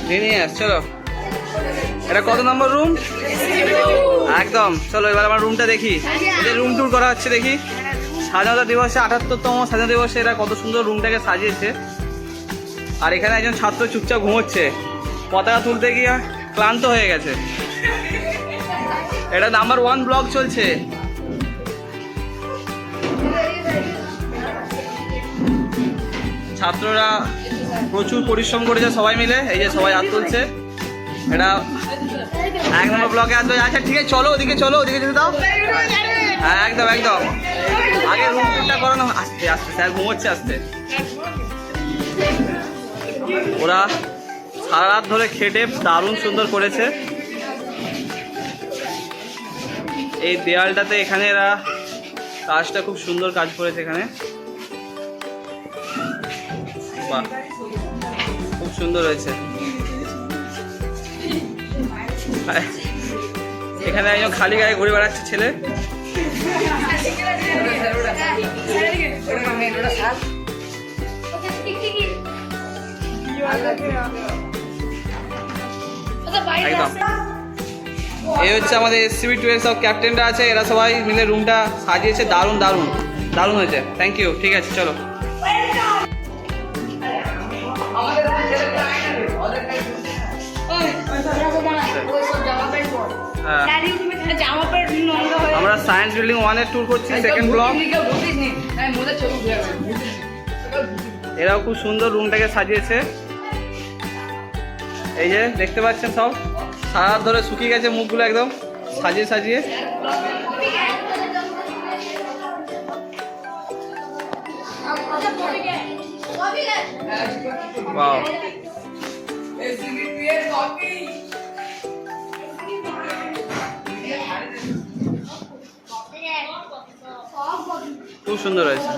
নিয়ে আস চলো। এটা কত নম্বর রুম? একদম। চলো এবার আমার রুমটা দেখি। এদের রুম ট্যুর করা হচ্ছে, দেখি। স্বাধীনতা দিবসে ৭৮তম স্বাধীনতা দিবসে এরা কত সুন্দর রুমটাকে সাজিয়েছে। আর এখানে একজন ছাত্র চুপচাপ ঘুমোচ্ছে, পতাকা তুলতে গিয়ে ক্লান্ত হয়ে গেছে। এটা নাম্বার 1 ব্লক চলছে। ছাত্ররা প্রচুর পরিশ্রম করেছে সবাই মিলে, এই যে সবাই হাত তুলছে। এটা 1 নম্বর ব্লকে আসবে। আচ্ছা ঠিক আছে, চলো ওদিকে, চলো ওদিকে যেতে দাও। হ্যাঁ একদম একদম। আগে রুম টুরটা করানো। আস্তে আস্তে, স্যার ঘুমোচ্ছে আস্তে। ওরা সারা রাত ধরে খেটে দারুণ সুন্দর করেছে। এই দেয়ালটাতে এখানে এরা কাজটা খুব সুন্দর কাজ করেছে এখানে। বাহ, খুব সুন্দর হয়েছে। এখানে একজন খালি গায়ে ঘুরে বেড়াচ্ছে ছেলে। একদম। এই হচ্ছে আমাদের SCB 12 সব ক্যাপ্টেনরা আছে, এরা সবাই মিলে রুমটা সাজিয়েছে। দারুণ দারুণ দারুণ হয়েছে। Thank you. ঠিক আছে চলো। আমরা সায়েন্স বিল্ডিং 1-এর ট্যুর করছি, সেকেন্ড ব্লক। এরাও খুব সুন্দর রুমটাকে সাজিয়েছে। এই যে দেখতে পাচ্ছেন, সব সারা রাত ধরে শুকিয়ে গেছে মুখগুলো একদম সাজিয়ে সাজিয়ে। ওয়াও, খুব সুন্দর হয়েছে।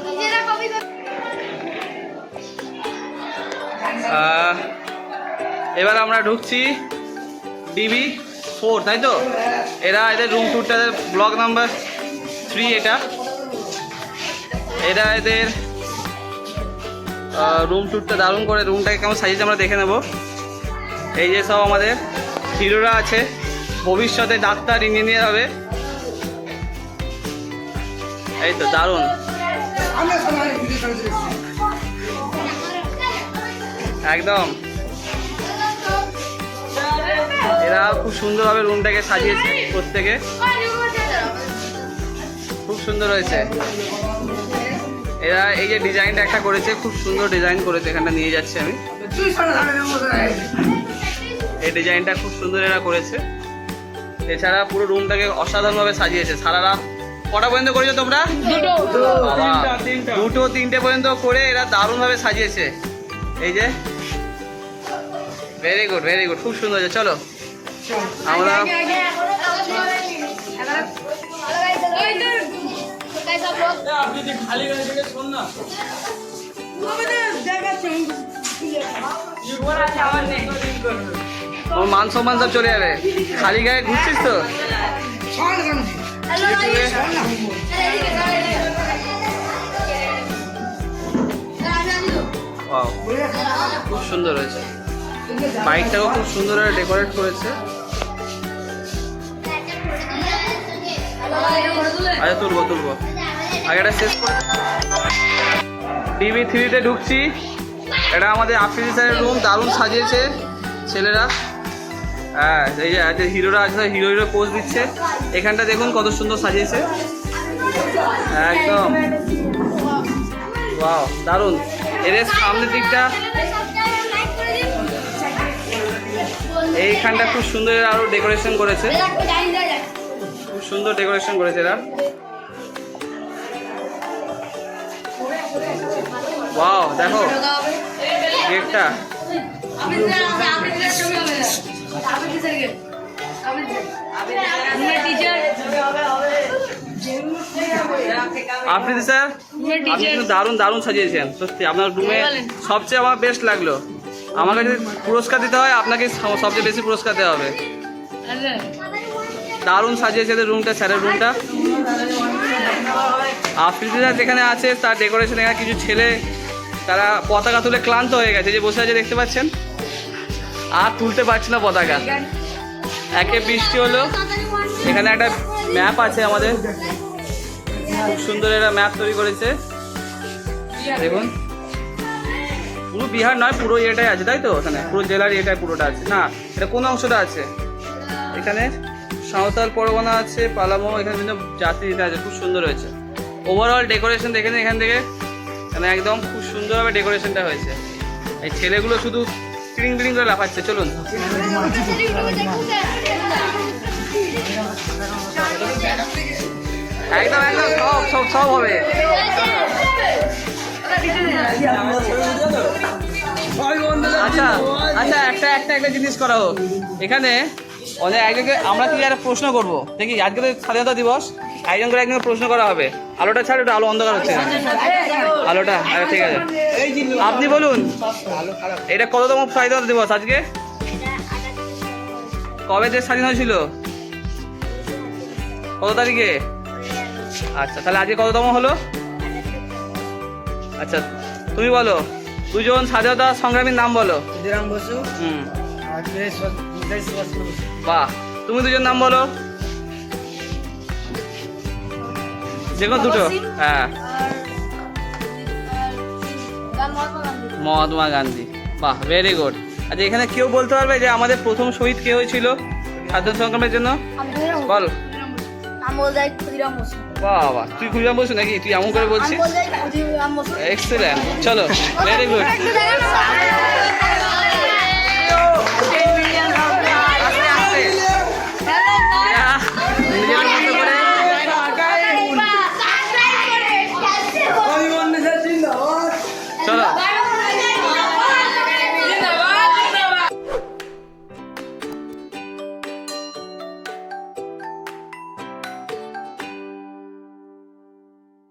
এবার আমরা ঢুকছি DB4, তাই তো? এরা এদের রুম ট্যুরটা ব্লক নাম্বার 3। এরা এদের রুম ট্যুরটা দারুণ করে, রুমটাকে কেমন সাজিয়েছে আমরা দেখে নেব। এই যে সব আমাদের হিরোরা আছে, ভবিষ্যতে ডাক্তার ইঞ্জিনিয়ার হবে। এই তো দারুণ, একদম। এরা খুব সুন্দরভাবে রুমটাকে সাজিয়েছে, প্রত্যেকে খুব সুন্দর হয়েছে। এরা এই যে ডিজাইনটা একটা করেছে, খুব সুন্দর ডিজাইন করেছে। এখানটা নিয়ে যাচ্ছি আমি। এই ডিজাইনটা খুব সুন্দর এরা করেছে। এছাড়া পুরো রুমটাকে অসাধারণভাবে সাজিয়েছে। সারা রাত কটা পর্যন্ত করেছো তোমরা? 2টো 3টে পর্যন্ত করে এরা দারুণভাবে সাজিয়েছে। এই যে ভেরি গুড ভেরি গুড, খুব সুন্দর হয়েছে। চলো আমরা মান সম্মান সব চলে যাবে। খালি গায়ে ঘুরছিস তো? খুব সুন্দর হয়েছে। বাইকটাও খুব সুন্দর ডেকোরেট করেছে। আচ্ছা তুলবো তুলবো, আগেটা শেষ করে। DB3-তে ঢুকছি। এটা আমাদের আফ্রিদি স্যারের রুম, দারুণ সাজিয়েছে ছেলেরা। হ্যাঁ, এই যে হিরোরা আছে, হিরো হিরো পোজ দিচ্ছে। এখানটা দেখুন কত সুন্দর সাজিয়েছে, একদম ওয়াও, দারুণ। এদের সামনের দিকটা, এইখানটা খুব সুন্দর আরো ডেকোরেশন করেছে, খুব সুন্দর ডেকোরেশন করেছে এরা। ওয়াও, দেখো গেটটা। আফ্রিদি স্যার, আপনি কিন্তু দারুণ দারুণ সাজিয়েছেন সত্যি। আপনার রুমে সবচেয়ে আমার বেস্ট লাগলো। আমাকে যদি পুরস্কার দিতে হয়, আপনাকে সবচেয়ে বেশি পুরস্কার দেওয়া হবে। দারুণ সাজিয়েছে এদের রুমটা, স্যারের রুমটা। আফ্রিদি স্যার যেখানে আছে তার ডেকোরেশন, এখানে কিছু ছেলে তারা পতাকা তুলে ক্লান্ত হয়ে গেছে, যে বসে আছে দেখতে পাচ্ছেন। আর তুলতে পারছি না পতাকা। একে বৃষ্টি হলো। এখানে একটা ম্যাপ আছে আমাদের, খুব সুন্দর একটা ম্যাপ তৈরি করেছে দেখুন। পুরো বিহার নয়, পুরো ইয়েটাই আছে তাই তো? ওখানে পুরো জেলার এটাই পুরোটা আছে না? এটা কোন অংশটা আছে? এখানে সাঁওতাল পরগনা আছে, পালামো, এখানে বিভিন্ন জাতি আছে, খুব সুন্দর হয়েছে। ওভারঅল ডেকোরেশন দেখে এখান থেকে, মানে একদম খুব সুন্দরভাবে ডেকোরেশনটা হয়েছে। এই ছেলেগুলো শুধু টিং টিং করে লাফাচ্ছে। চলুন একদম একদম সব হবে। আচ্ছা আচ্ছা, একটা জিনিস করা হোক এখানে। অনেক একজনকে আমরা কি একটা প্রশ্ন করবো দেখি, আজকে তো স্বাধীনতা দিবস, একজন করে একজন প্রশ্ন করা হবে। আলোটা ছাড়, ওটা আলো অন্ধকার হচ্ছে আলোটা। আচ্ছা ঠিক আছে, আপনি বলুন এটা কততম স্বাধীনতা দিবস আজকে? কবে দেশ স্বাধীন হয়েছিল? কত তারিখে? আচ্ছা তাহলে আজকে কততম হলো? আচ্ছা তুমি বলো, দুজন স্বাধীনতা সংগ্রামীর নাম বলো। ক্ষুদিরাম বসু। বাহ, তুমি দুজন নাম বলো, যে কোনো দুটো। হ্যাঁ, মহাত্মা গান্ধী। বাহ, ভেরি গুড। আচ্ছা এখানে কেউ বলতে পারবে যে আমাদের প্রথম শহীদ কে হয়েছিল স্বাধীনতা সংগ্রামের জন্য? বল। বাহ বাহ, তুই ক্ষুদিরাম বসু নাকি? তুই এমন করে বলছিস? এক্সেলেন্ট, চলো ভেরি গুড।